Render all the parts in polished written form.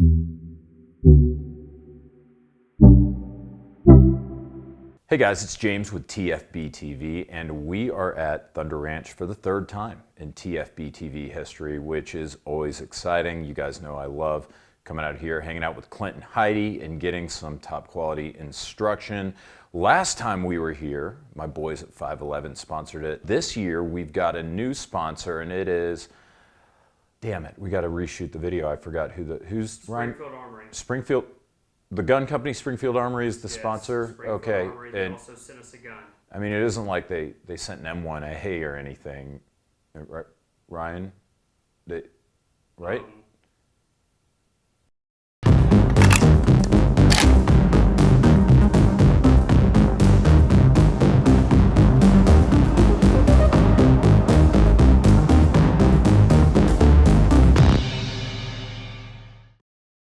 Hey guys, it's James with TFBTV, and we are at Thunder Ranch for the third time in TFBTV history, which is always exciting. You guys know I love coming out here, hanging out with Clint and Heidi, and getting some top quality instruction. Last time we were here, my boys at 511 sponsored it. This year we've got a new sponsor, and it is, damn it, we got to reshoot the video. I forgot who's Springfield Armory. Springfield. The gun company, Springfield Armory, is the sponsor? Springfield okay. Armory, they also sent us a gun. I mean, it isn't like they sent an M1A or anything, right, Ryan? Right?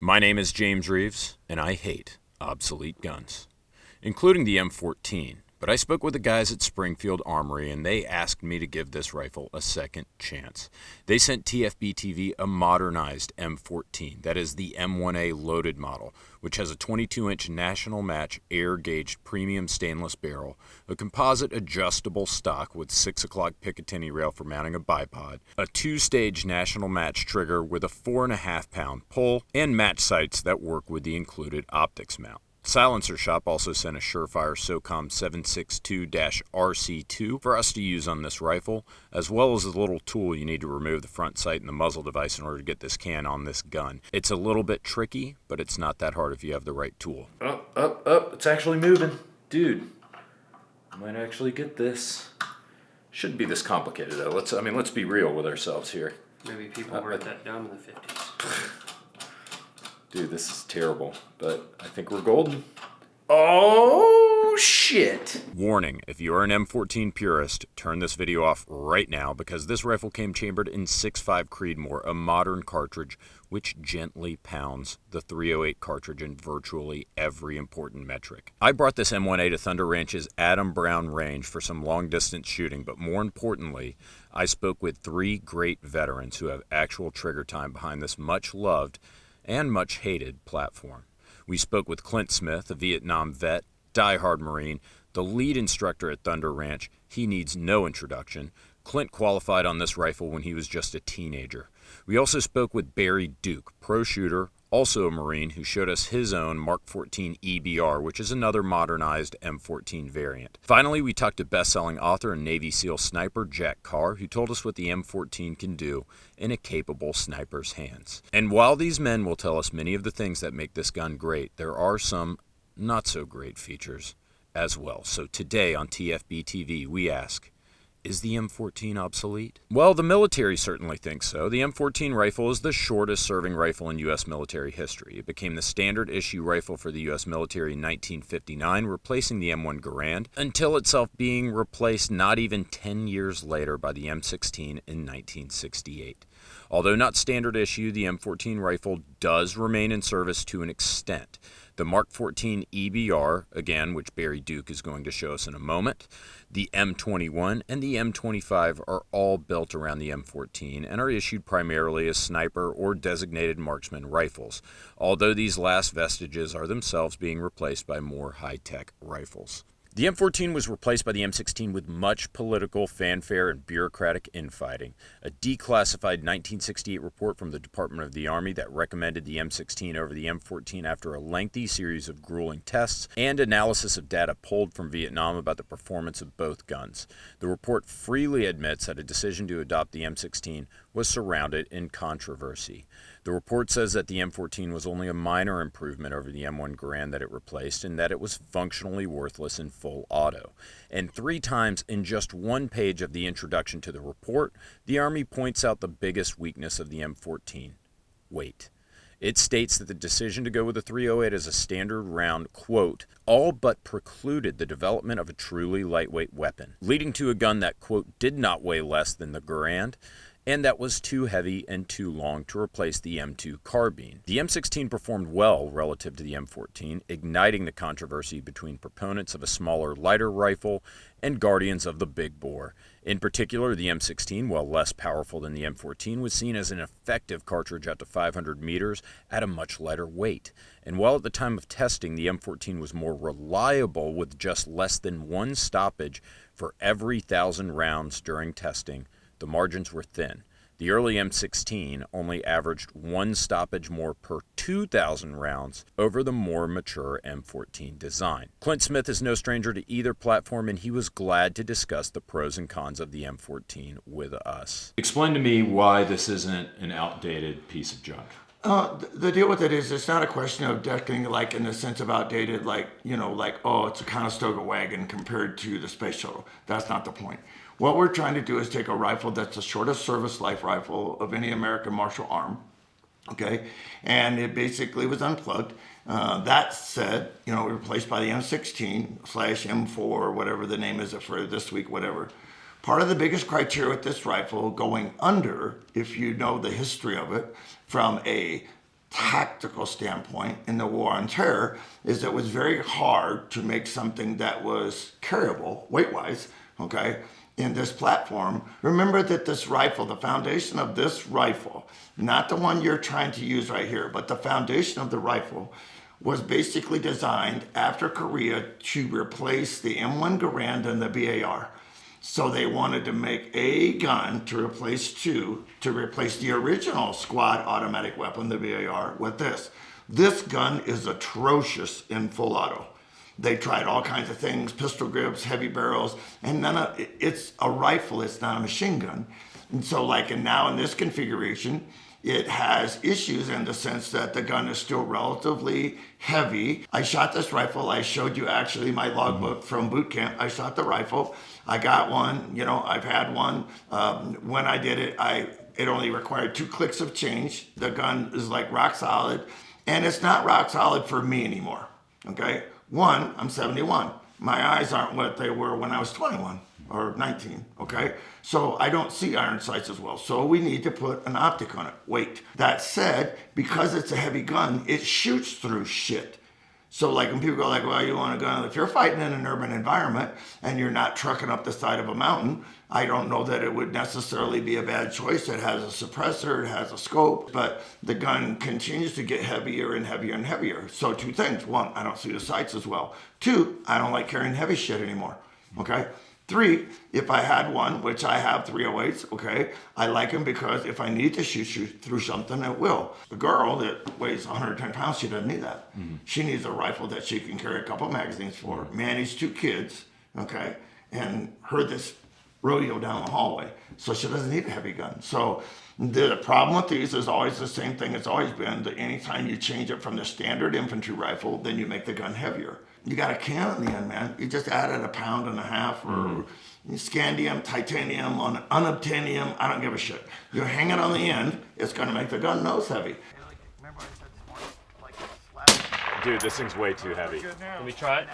My name is James Reeves, and I hate obsolete guns, including the M14. But I spoke with the guys at Springfield Armory, and they asked me to give this rifle a second chance. They sent TFBTV a modernized M14, that is the M1A loaded model, which has a 22-inch national match air-gauged premium stainless barrel, a composite adjustable stock with 6 o'clock Picatinny rail for mounting a bipod, a 2-stage national match trigger with a 4.5-pound pull, and match sights that work with the included optics mount. Silencer Shop also sent a Surefire SOCOM 762-RC2 for us to use on this rifle, as well as the little tool you need to remove the front sight and the muzzle device in order to get this can on this gun. It's a little bit tricky, but it's not that hard if you have the right tool. Up, it's actually moving. Dude, I might actually get this. Shouldn't be this complicated though. Let's be real with ourselves here. Maybe people weren't that dumb in the 50s. Dude, this is terrible, but I think we're golden. Oh, shit. Warning, if you are an M14 purist, turn this video off right now because this rifle came chambered in 6.5 Creedmoor, a modern cartridge which gently pounds the .308 cartridge in virtually every important metric. I brought this M1A to Thunder Ranch's Adam Brown range for some long-distance shooting, but more importantly, I spoke with 3 great veterans who have actual trigger time behind this much-loved and much hated platform. We spoke with Clint Smith, a Vietnam vet, diehard Marine, the lead instructor at Thunder Ranch. He needs no introduction. Clint qualified on this rifle when he was just a teenager. We also spoke with Barry Duke, pro shooter, also a Marine, who showed us his own Mark 14 EBR, which is another modernized M14 variant. Finally, we talked to best-selling author and Navy SEAL Sniper Jack Carr, who told us what the M14 can do in a capable sniper's hands. And while these men will tell us many of the things that make this gun great, there are some not-so-great features as well. So today on TFBTV, we ask, is the M14 obsolete? Well, the military certainly thinks so. The M14 rifle is the shortest serving rifle in U.S. military history. It became the standard issue rifle for the U.S. military in 1959, replacing the M1 Garand, until itself being replaced not even 10 years later by the M16 in 1968. Although not standard issue, the M14 rifle does remain in service to an extent. The Mark 14 EBR, again, which Barry Duke is going to show us in a moment, the M21 and the M25 are all built around the M14 and are issued primarily as sniper or designated marksman rifles, although these last vestiges are themselves being replaced by more high-tech rifles. The M14 was replaced by the M16 with much political fanfare and bureaucratic infighting. A declassified 1968 report from the Department of the Army that recommended the M16 over the M14 after a lengthy series of grueling tests and analysis of data pulled from Vietnam about the performance of both guns. The report freely admits that a decision to adopt the M16 was surrounded in controversy. The report says that the M14 was only a minor improvement over the M1 Garand that it replaced, and that it was functionally worthless in full auto. And 3 times in just one page of the introduction to the report, the Army points out the biggest weakness of the M14: weight. It states that the decision to go with the .308 as a standard round, quote, all but precluded the development of a truly lightweight weapon, leading to a gun that, quote, did not weigh less than the Garand and that was too heavy and too long to replace the M2 carbine. The M16 performed well relative to the M14, igniting the controversy between proponents of a smaller, lighter rifle and guardians of the big bore. In particular, the M16, while less powerful than the M14, was seen as an effective cartridge up to 500 meters at a much lighter weight. And while at the time of testing, the M14 was more reliable with just less than one stoppage for every 1,000 rounds during testing, the margins were thin. The early M16 only averaged one stoppage more per 2,000 rounds over the more mature M14 design. Clint Smith is no stranger to either platform, and he was glad to discuss the pros and cons of the M14 with us. Explain to me why this isn't an outdated piece of junk. The deal with it is it's not a question of decking like in the sense of outdated, like, oh, it's a Conestoga wagon compared to the space shuttle. That's not the point. What we're trying to do is take a rifle that's the shortest service life rifle of any American martial arm, okay? And it basically was unplugged. That said, replaced by the M16/M4, whatever the name is for this week, whatever. Part of the biggest criteria with this rifle going under, if you know the history of it, from a tactical standpoint in the War on Terror, is it was very hard to make something that was carryable, weight-wise, okay, in this platform. Remember that this rifle, the foundation of this rifle, not the one you're trying to use right here, but the foundation of the rifle was basically designed after Korea to replace the M1 Garand and the BAR. So they wanted to make a gun to replace the original squad automatic weapon, the BAR, with this. This gun is atrocious in full auto. They tried all kinds of things, pistol grips, heavy barrels, and it's a rifle, it's not a machine gun. And so now in this configuration, it has issues in the sense that the gun is still relatively heavy. I shot this rifle. I showed you actually my logbook from boot camp. I shot the rifle. I got one, I've had one. When I did it, it only required 2 clicks of change. The gun is like rock solid, and it's not rock solid for me anymore, okay? One, I'm 71. My eyes aren't what they were when I was 21 or 19, okay? So I don't see iron sights as well. So we need to put an optic on it. Wait. That said, because it's a heavy gun, it shoots through shit. So when people go well, you want a gun? If you're fighting in an urban environment and you're not trucking up the side of a mountain, I don't know that it would necessarily be a bad choice. It has a suppressor, it has a scope, but the gun continues to get heavier and heavier and heavier. So 2 things. 1, I don't see the sights as well. 2, I don't like carrying heavy shit anymore, okay? 3, if I had one, which I have 308s, okay, I like them because if I need to shoot through something, it will. A girl that weighs 110 pounds, she doesn't need that. Mm-hmm. She needs a rifle that she can carry a couple magazines for, manage 2 kids, okay, and her this rodeo down the hallway. So she doesn't need a heavy gun. So the problem with these is always the same thing it's always been, that anytime you change it from the standard infantry rifle, then you make the gun heavier. You got a can in the end, man. You just added 1.5 pounds or scandium, titanium, unobtainium. I don't give a shit. You hang it on the end, it's going to make the gun nose heavy. Remember I said this morning, Dude, this thing's way too heavy. Can we try it?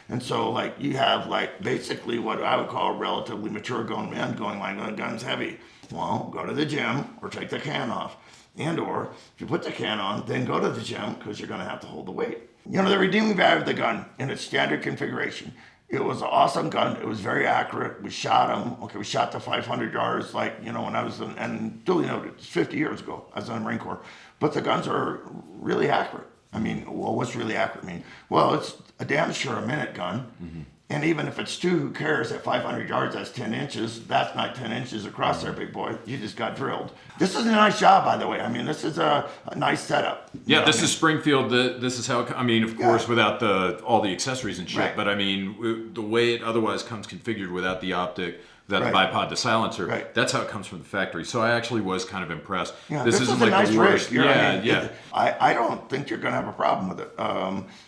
And so you have basically what I would call relatively mature grown men going, my gun's heavy. Well, go to the gym or take the can off. And or if you put the can on, then go to the gym because you're going to have to hold the weight. The redeeming value of the gun in its standard configuration, it was an awesome gun. It was very accurate. We shot them. Okay, we shot the 500 yards when I was and duly noted, it's 50 years ago. I was in the Marine Corps. But the guns are really accurate. What's really accurate mean? Well, it's a damn sure a minute gun. Mm-hmm. And even if it's 2, who cares? At 500 yards, that's 10 inches. That's not 10 inches across there, big boy. You just got drilled. This is a nice job, by the way. This is a nice setup. Yeah, this is Springfield. This is how, of course, without all the accessories and shit. Right. But the way it otherwise comes configured without the optic, without the bipod, the silencer, that's how it comes from the factory. So I actually was kind of impressed. Yeah, this isn't a nice the worst. rig. Yeah. I don't think you're going to have a problem with it.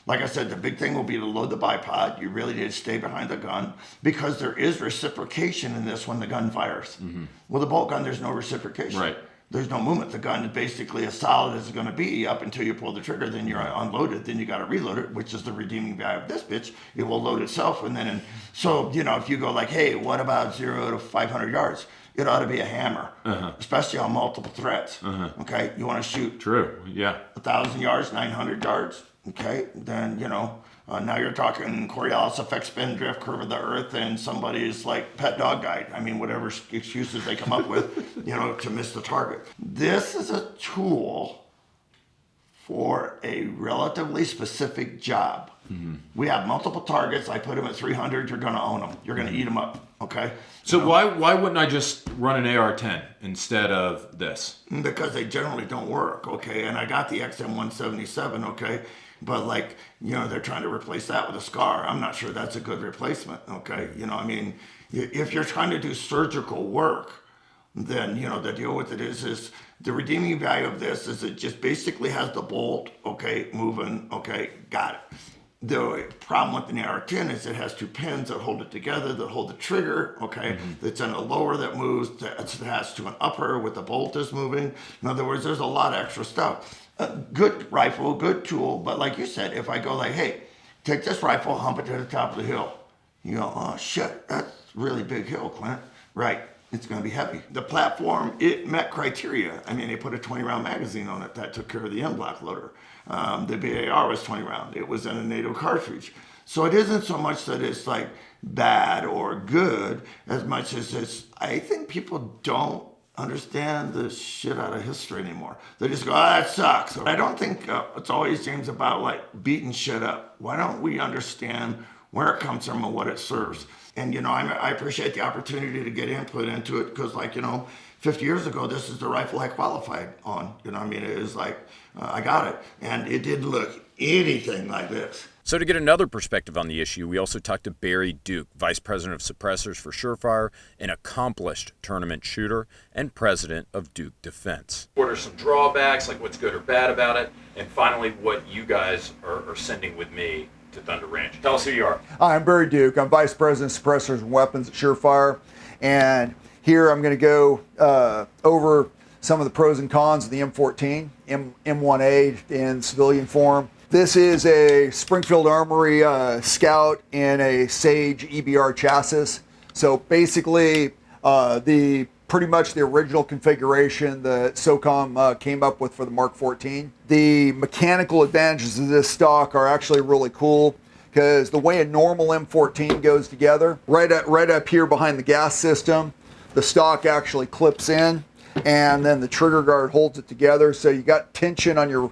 Like I said, the big thing will be to load the bipod. You really need to stay behind the gun because there is reciprocation in this when the gun fires. Mm-hmm. With a bolt gun, there's no reciprocation. Right. There's no movement. The gun is basically as solid as it's going to be up until you pull the trigger. Then you're unloaded. Then you got to reload it, which is the redeeming value of this bitch. It will load itself, and then so if you go hey, what about 0 to 500 yards? it ought to be a hammer, especially on multiple threats. Okay, you want to shoot True. Yeah. 1,000 yards, 900 yards. Okay, then now you're talking Coriolis effect, spin drift, curve of the earth, and somebody's like pet dog died. I mean, whatever excuses they come up with, to miss the target. This is a tool for a relatively specific job. We have multiple targets. I put them at 300. You're going to own them. You're going to eat them up. Okay. So why wouldn't I just run an AR-10 instead of this? Because they generally don't work. Okay. And I got the XM177. Okay. But they're trying to replace that with a SCAR. I'm not sure that's a good replacement. Okay. If you're trying to do surgical work, then the deal with it is the redeeming value of this is it just basically has the bolt, okay, moving, okay, got it. The problem with the AR-10 is it has two pins that hold it together, that hold the trigger, okay, that's in a lower that moves, that has to an upper with the bolt is moving. In other words, there's a lot of extra stuff. Good rifle, good tool, but like you said, if I go hey, take this rifle, hump it to the top of the hill. You go, oh shit, that's a really big hill, Clint. Right. It's going to be heavy. The platform, it met criteria. I mean, they put a 20-round magazine on it that took care of the M-block loader. The BAR was 20 round. It was in a NATO cartridge. So it isn't so much that it's bad or good as much as I think people don't understand the shit out of history anymore. They just go, that sucks. I don't think it's always, James, about beating shit up. Why don't we understand where it comes from and what it serves? And, I appreciate the opportunity to get input into it because, 50 years ago, this is the rifle I qualified on. It was I got it. And it didn't look anything like this. So to get another perspective on the issue, we also talked to Barry Duke, Vice President of Suppressors for Surefire, an accomplished tournament shooter, and President of Dueck Defense. What are some drawbacks, what's good or bad about it? And finally, what you guys are sending with me to Thunder Ranch. Tell us who you are. Hi, I'm Barry Duke. I'm Vice President of Suppressors and Weapons at Surefire. And here I'm going to go over some of the pros and cons of the M14, M1A in civilian form. This is a Springfield Armory Scout in a Sage EBR chassis. So basically, pretty much the original configuration that SOCOM came up with for the Mark 14. The mechanical advantages of this stock are actually really cool because the way a normal M14 goes together, right up here behind the gas system, the stock actually clips in and then the trigger guard holds it together. So you got tension on your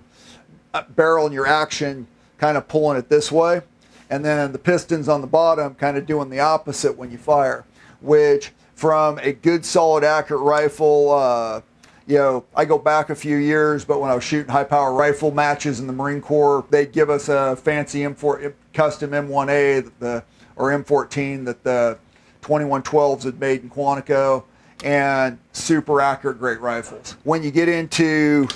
barrel and your action kind of pulling it this way. And then the pistons on the bottom kind of doing the opposite when you fire, which from a good, solid, accurate rifle, I go back a few years, but when I was shooting high-power rifle matches in the Marine Corps, they'd give us a fancy custom M1A or M14 that the 2112s had made in Quantico, and super accurate, great rifles. When you get into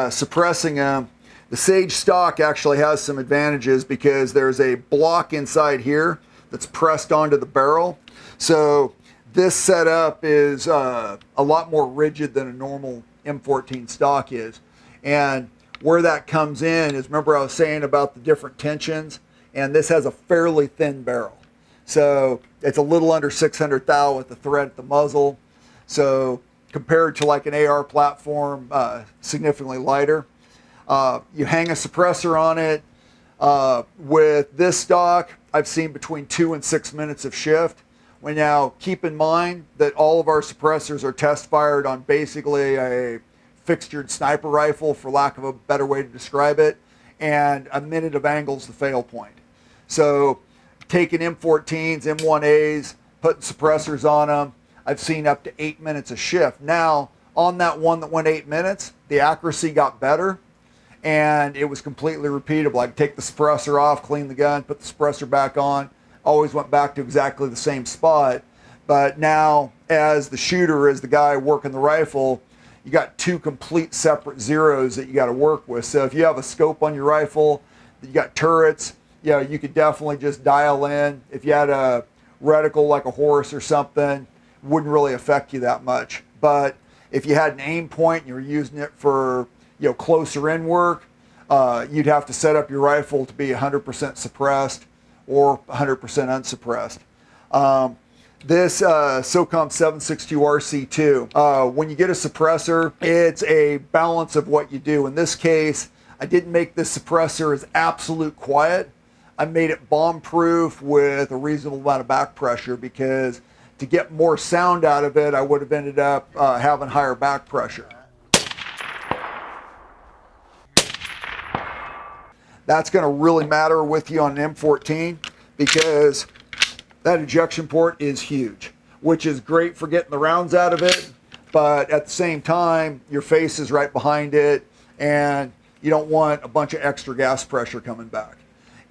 suppressing them, the Sage stock actually has some advantages because there's a block inside here that's pressed onto the barrel. So this setup is a lot more rigid than a normal M14 stock is. And where that comes in is, remember I was saying about the different tensions, and this has a fairly thin barrel. So it's a little under 600 thou with the thread at the muzzle. So compared to an AR platform, significantly lighter. You hang a suppressor on it. With this stock, I've seen between 2 and 6 minutes of shift. Well, now keep in mind that all of our suppressors are test fired on basically a fixtured sniper rifle, for lack of a better way to describe it, and a minute of angle's the fail point. So taking M14s, M1As, putting suppressors on them, I've seen up to 8 minutes of shift. Now, on that one that went 8 minutes, the accuracy got better, and it was completely repeatable. I could take the suppressor off, clean the gun, put the suppressor back on, always went back to exactly the same spot. But now, as the shooter, as the guy working the rifle, you got two complete separate zeros that you got to work with. So if you have a scope on your rifle, you got turrets, you could definitely just dial in. If you had a reticle like a horse or something, wouldn't really affect you that much. But if you had an aim point and you were using it for closer in work, you'd have to set up your rifle to be 100% suppressed or 100% unsuppressed. this SOCOM 762 RC2. When you get a suppressor, it's a balance of what you do. In this case, I didn't make this suppressor as absolute quiet. I made it bomb-proof with a reasonable amount of back pressure, because to get more sound out of it, I would have ended up having higher back pressure. That's going to really matter with you on an M14, because that ejection port is huge, which is great for getting the rounds out of it, but at the same time, your face is right behind it, and you don't want a bunch of extra gas pressure coming back.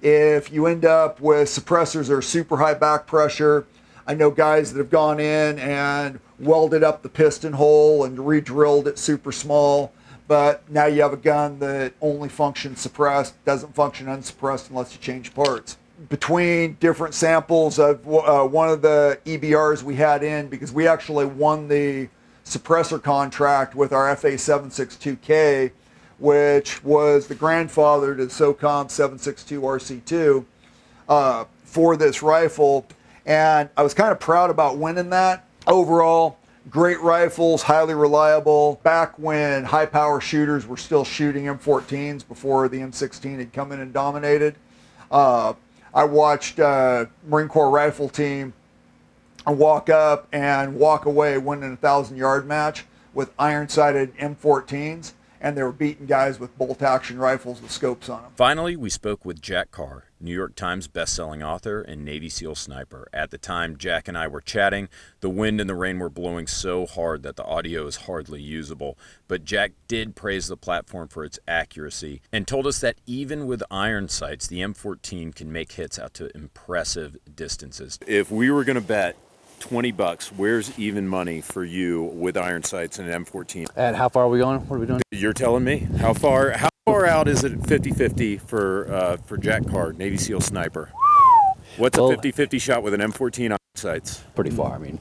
If you end up with suppressors that are super high back pressure, I know guys that have gone in and welded up the piston hole and re-drilled it super small, but now you have a gun that only functions suppressed, doesn't function unsuppressed unless you change parts. Between different samples of one of the EBRs we had in, because we actually won the suppressor contract with our FA762K, which was the grandfather to the SOCOM 762 RC2 for this rifle. And I was kind of proud about winning that. Overall, great rifles, highly reliable. Back when high power shooters were still shooting M14s before the M16 had come in and dominated. I watched Marine Corps rifle team walk up and walk away winning a 1,000-yard match with iron-sighted M14s, and they were beating guys with bolt-action rifles with scopes on them. Finally, we spoke with Jack Carr, New York Times best-selling author and Navy SEAL sniper. At the time Jack and I were chatting, the wind and the rain were blowing so hard that the audio is hardly usable. But Jack did praise the platform for its accuracy and told us that even with iron sights, the M14 can make hits out to impressive distances. If we were going to bet $20, where's even money for you with iron sights and an M14? And how far are we going? What are we doing? You're telling me? How far out is it 50-50 for Jack Carr, Navy SEAL sniper? What's a 50-50 shot with an M14 iron sights? Pretty far. I mean,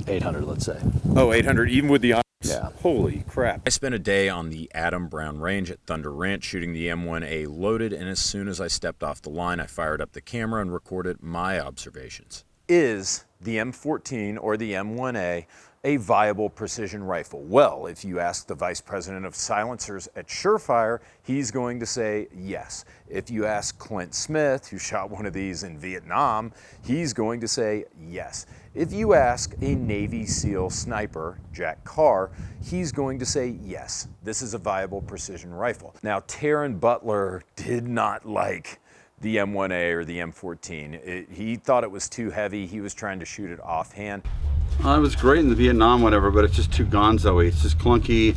800, let's say. Oh, 800, even with the irons? Yeah. Holy crap. I spent a day on the Adam Brown Range at Thunder Ranch shooting the M1A loaded, and as soon as I stepped off the line, I fired up the camera and recorded my observations. Is the M14 or the M1A a viable precision rifle? Well, if you ask the vice president of silencers at Surefire, he's going to say yes. If you ask Clint Smith, who shot one of these in Vietnam, he's going to say yes. If you ask a Navy SEAL sniper, Jack Carr, he's going to say yes. This is a viable precision rifle. Now, Taran Butler did not like the M1A or the M14. He thought it was too heavy. He was trying to shoot it offhand. It was great in the Vietnam, whatever, but it's just too gonzo-y. It's just clunky.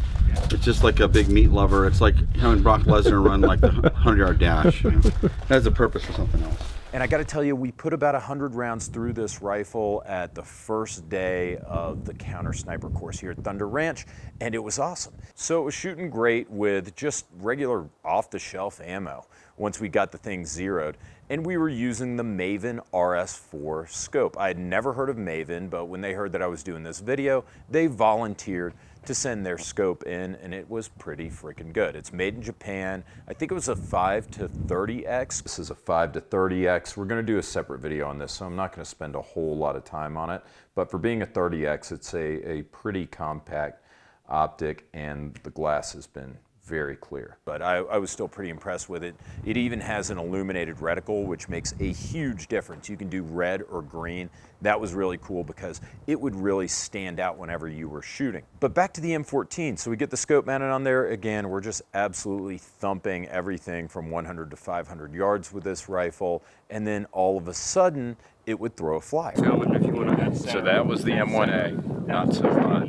It's just like a big meat lover. It's like having Brock Lesnar run like the 100-yard dash. You know? That has a purpose for something else. And I got to tell you, we put about 100 rounds through this rifle at the first day of the counter sniper course here at Thunder Ranch, and it was awesome. So it was shooting great with just regular off-the-shelf ammo once we got the thing zeroed. And we were using the Maven RS4 scope. I had never heard of Maven, but when they heard that I was doing this video, they volunteered to send their scope in, and it was pretty freaking good. It's made in Japan. I think it was a 5 to 30X. This is a 5 to 30X. We're gonna do a separate video on this, so I'm not gonna spend a whole lot of time on it. But for being a 30X, it's a pretty compact optic, and the glass has been very clear. But I was still pretty impressed with it. It even has an illuminated reticle, which makes a huge difference. You can do red or green. That was really cool because it would really stand out whenever you were shooting. But back to the M14. So we get the scope mounted on there. Again, we're just absolutely thumping everything from 100 to 500 yards with this rifle. And then all of a sudden, it would throw a flyer. So that was the M1A, not so hot.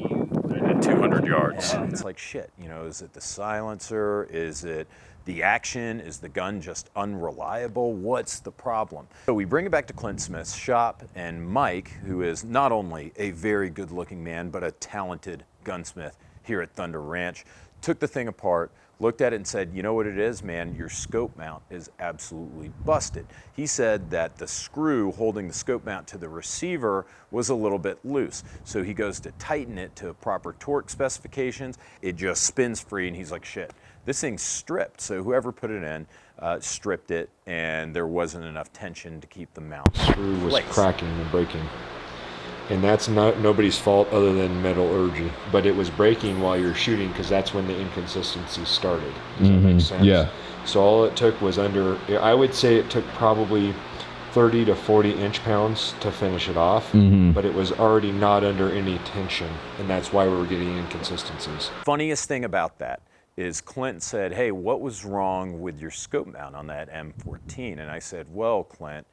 At 200 yards. And it's like, shit, you know, is it the silencer? Is it the action? Is the gun just unreliable? What's the problem? So we bring it back to Clint Smith's shop, and Mike, who is not only a very good looking man, but a talented gunsmith here at Thunder Ranch, took the thing apart, looked at it and said, you know what it is, man, your scope mount is absolutely busted. He said that the screw holding the scope mount to the receiver was a little bit loose. So he goes to tighten it to proper torque specifications. It just spins free, and he's like, shit, this thing's stripped. So whoever put it in stripped it, and there wasn't enough tension to keep the mount. The screw was cracking and breaking. And that's not nobody's fault other than metallurgy. But it was breaking while you're shooting because that's when the inconsistency started. Does that make sense? Yeah. So all it took was I would say it took probably 30 to 40 inch-pounds to finish it off, but it was already not under any tension, and that's why we were getting inconsistencies. Funniest thing about that is Clint said, hey, what was wrong with your scope mount on that M14? And I said, well, Clint,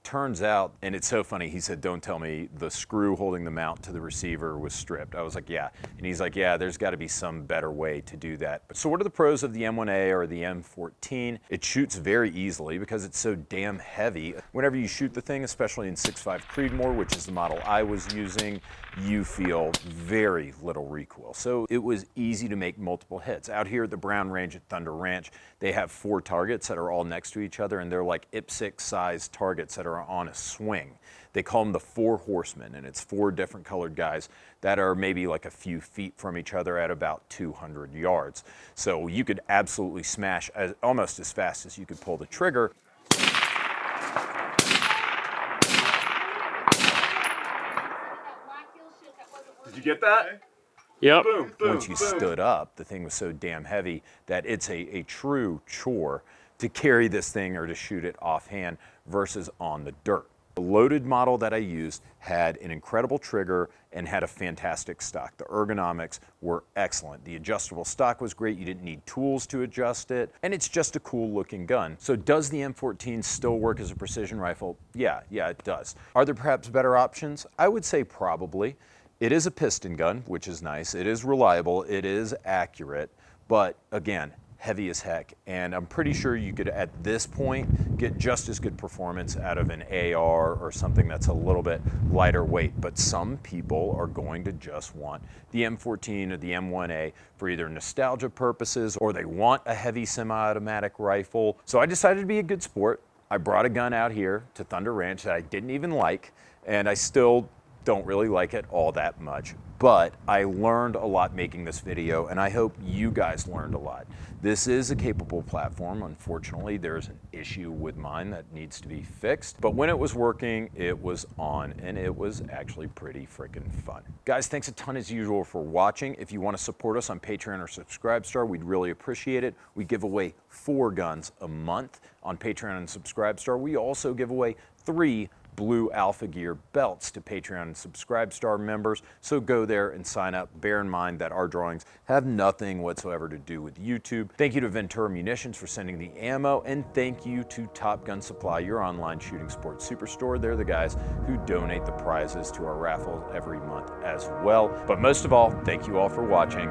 turns out, and it's so funny, he said, don't tell me the screw holding the mount to the receiver was stripped. I was like, yeah. And he's like, yeah, there's got to be some better way to do that. But so what are the pros of the M1A or the M14? It shoots very easily because it's so damn heavy. Whenever you shoot the thing, especially in 6.5 Creedmoor, which is the model I was using, you feel very little recoil. So it was easy to make multiple hits. Out here at the Brown Range at Thunder Ranch, they have 4 targets that are all next to each other, and they're like IPSC-sized targets that are on a swing. They call them the 4 horsemen, and it's 4 different colored guys that are maybe like a few feet from each other at about 200 yards. So you could absolutely smash almost as fast as you could pull the trigger. Did you get that? Yep. Boom, boom, Once you stood up, the thing was so damn heavy that it's a true chore to carry this thing or to shoot it offhand versus on the dirt. The loaded model that I used had an incredible trigger and had a fantastic stock. The ergonomics were excellent. The adjustable stock was great. You didn't need tools to adjust it. And it's just a cool looking gun. So does the M14 still work as a precision rifle? Yeah, it does. Are there perhaps better options? I would say probably. It is a piston gun, which is nice. It is reliable. It is accurate. But again, heavy as heck. And I'm pretty sure you could, at this point, get just as good performance out of an AR or something that's a little bit lighter weight. But some people are going to just want the M14 or the M1A for either nostalgia purposes or they want a heavy semi-automatic rifle. So I decided to be a good sport. I brought a gun out here to Thunder Ranch that I didn't even like, and I still don't really like it all that much, but I learned a lot making this video, and I hope you guys learned a lot. This is a capable platform. Unfortunately, there's an issue with mine that needs to be fixed, but when it was working, it was on, and it was actually pretty freaking fun. Guys, thanks a ton as usual for watching. If you want to support us on Patreon or Subscribestar, we'd really appreciate it. We give away 4 guns a month on Patreon and Subscribestar. We also give away 3 Blue Alpha Gear belts to Patreon and Subscribestar members, so go there and sign up. Bear in mind that our drawings have nothing whatsoever to do with YouTube. Thank you to Ventura Munitions for sending the ammo, and thank you to Top Gun Supply, your online shooting sports superstore. They're the guys who donate the prizes to our raffle every month as well. But most of all, thank you all for watching.